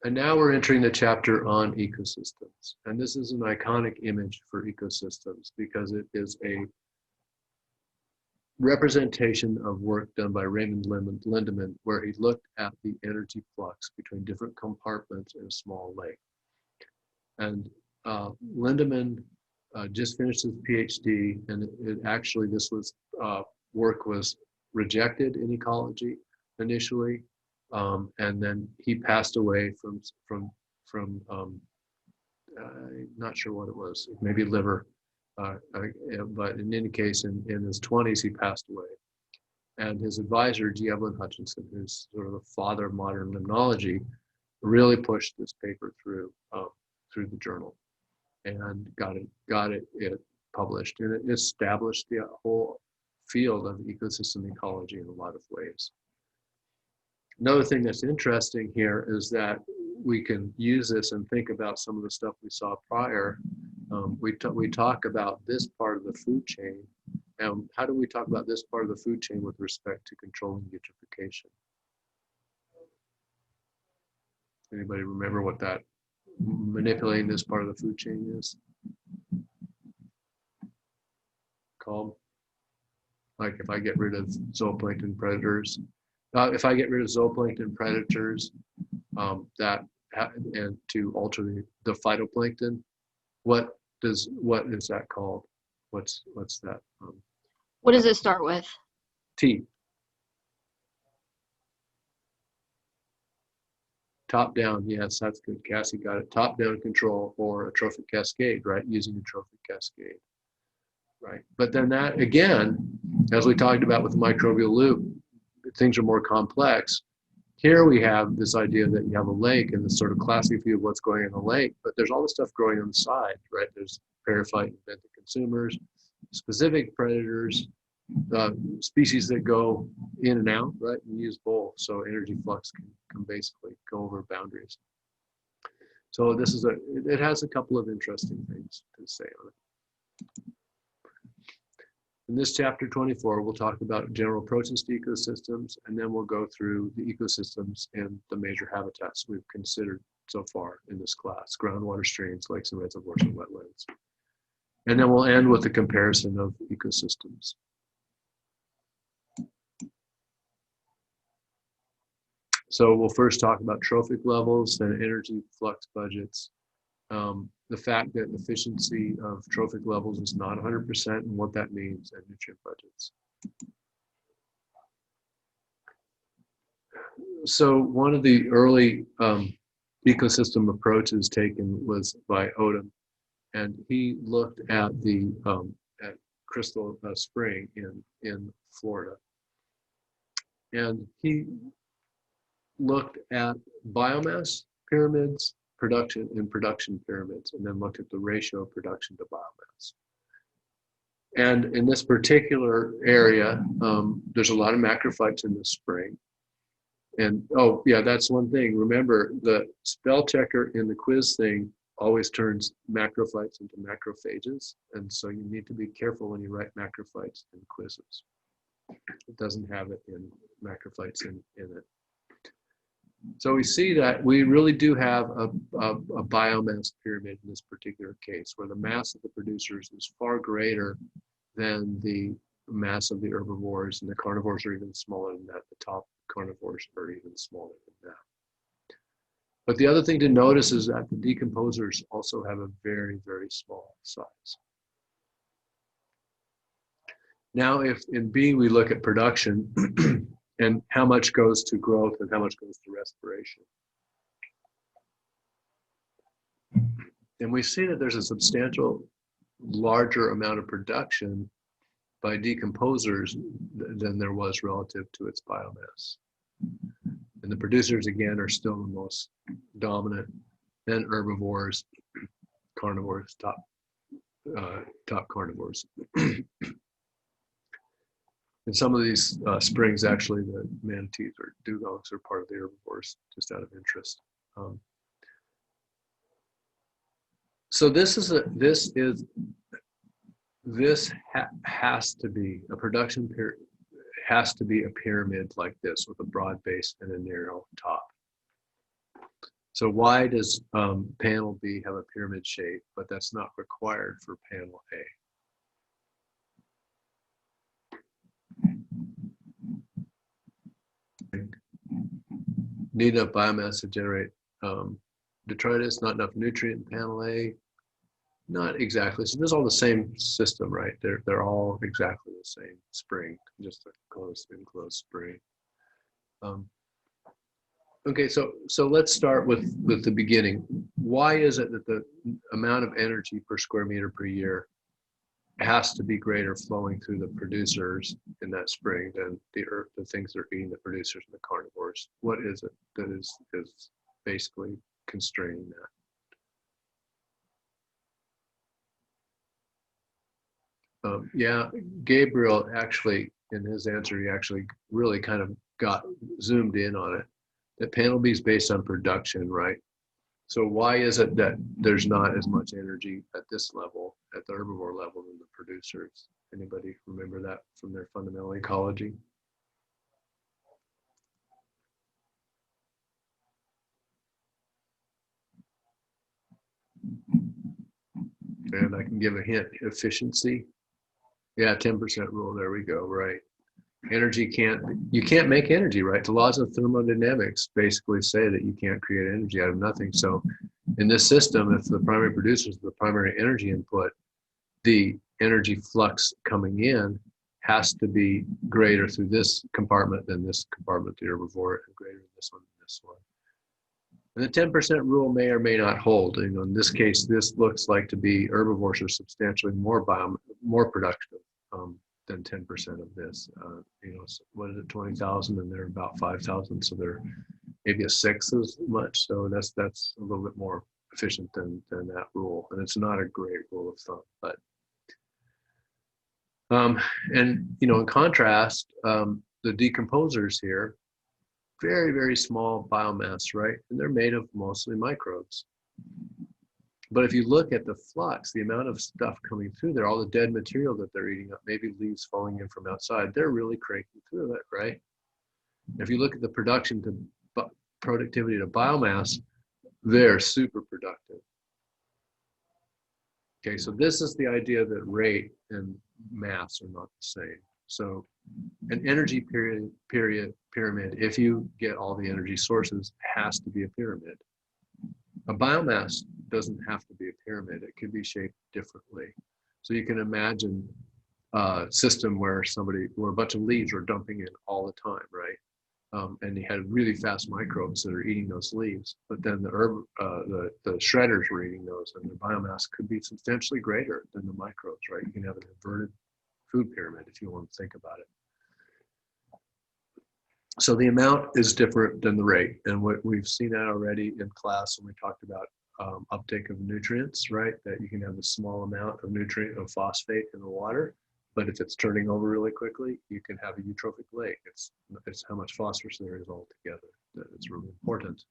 And now we're entering the chapter on ecosystems. And this is an iconic image for ecosystems because it is a representation of work done by Raymond Lindemann, where he looked at the energy flux between different compartments in a small lake. And Lindemann just finished his PhD, and this work was rejected in ecology initially, and then he passed away from not sure what it was, maybe liver, but in any case, in his 20s he passed away. And his advisor, G. Evelyn Hutchinson, who's sort of the father of modern limnology, really pushed this paper through the journal and got it published, and it established the whole field of ecosystem ecology in a lot of ways. Another thing that's interesting here is that we can use this and think about some of the stuff we saw prior. We talk about this part of the food chain, and how do we talk about this part of the food chain with respect to controlling eutrophication? Anybody remember what that manipulating this part of the food chain is called? Like if I get rid of zooplankton predators, if I get rid of zooplankton predators, and to alter the phytoplankton, what is that called? What's that? What does it start with? T. Top down, yes, that's good. Cassie got it. Top down control, or a trophic cascade, right? Using a trophic cascade, right? But then that, again, as we talked about with the microbial loop, things are more complex. Here we have this idea that you have a lake and this sort of classic view of what's going on in the lake, but there's all this stuff growing on the side, right? There's parasite and benthic consumers, specific predators, species that go in and out, right? And use both, so energy flux can basically go over boundaries. So it has a couple of interesting things to say on it. In this chapter 24, we'll talk about general approaches to ecosystems, and then we'll go through the ecosystems and the major habitats we've considered so far in this class: groundwater, streams, lakes and reservoirs, and wetlands. And then we'll end with a comparison of ecosystems. So we'll first talk about trophic levels, then energy flux budgets, the fact that efficiency of trophic levels is not 100% and what that means, and nutrient budgets. So one of the early ecosystem approaches taken was by Odom, and he looked at the at Crystal Spring in Florida, and he looked at biomass pyramids, production pyramids, and then looked at the ratio of production to biomass. And in this particular area, there's a lot of macrophytes in the spring. And oh yeah, that's one thing. Remember, the spell checker in the quiz thing always turns macrophytes into macrophages. And so you need to be careful when you write macrophytes in quizzes. It doesn't have it in macrophytes in it. So we see that we really do have a biomass pyramid in this particular case, where the mass of the producers is far greater than the mass of the herbivores, and the carnivores are even smaller than that. The top carnivores are even smaller than that. But the other thing to notice is that the decomposers also have a very, very small size. Now, if in B we look at production, and how much goes to growth and how much goes to respiration. And we see that there's a substantial larger amount of production by decomposers than there was relative to its biomass. And the producers, again, are still the most dominant, then herbivores, carnivores, top carnivores. In some of these springs, actually, the manatees or dugongs are part of the herbivores, just out of interest. So this has to be a production pyramid. Has to be a pyramid like this with a broad base and a narrow top. So why does panel B have a pyramid shape, but that's not required for panel A? Need enough biomass to generate detritus, not enough nutrient in panel A. Not exactly. So this is all the same system, right? They're all exactly the same spring, just a closed enclosed spring. Okay, so let's start with the beginning. Why is it that the amount of energy per square meter per year has to be greater flowing through the producers in that spring than the earth, the things that are eating the producers and the carnivores? What is it that is basically constraining that? Yeah, Gabriel actually, in his answer, he actually really kind of got zoomed in on it. That panel B is based on production, right? So why is it that there's not as much energy at this level, at the herbivore level, than the producers? Anybody remember that from their fundamental ecology? And I can give a hint, efficiency. Yeah, 10% rule, there we go, right. Energy you can't make energy, right? The laws of thermodynamics basically say that you can't create energy out of nothing. So in this system, if the primary producer is the primary energy input, the energy flux coming in has to be greater through this compartment than this compartment, the herbivore, and greater than this one than this one. And the 10% rule may or may not hold. You know, in this case, this looks like to be herbivores are substantially more productive than 10% of this. You know, so what is it, 20,000, and they're about 5,000, so they're maybe a sixth as much. So that's a little bit more efficient than that rule, and it's not a great rule of thumb, but. And you know, in contrast, the decomposers here, very, very small biomass, right? And they're made of mostly microbes. But if you look at the flux, the amount of stuff coming through there, all the dead material that they're eating up, maybe leaves falling in from outside, they're really cranking through it, right? If you look at the productivity to biomass, they're super productive. Okay, so this is the idea that rate and mass are not the same. So an energy pyramid, if you get all the energy sources, has to be a pyramid. A biomass doesn't have to be a pyramid. It could be shaped differently. So you can imagine a system where a bunch of leaves are dumping in all the time, right? And you had really fast microbes that are eating those leaves, but then the shredders were eating those, and the biomass could be substantially greater than the microbes, right? You can have an inverted food pyramid if you want to think about it. So the amount is different than the rate, and what we've seen that already in class when we talked about uptake of nutrients, right? That you can have a small amount of nutrient of phosphate in the water, but if it's turning over really quickly, you can have a eutrophic lake. It's how much phosphorus there is altogether that it's really important.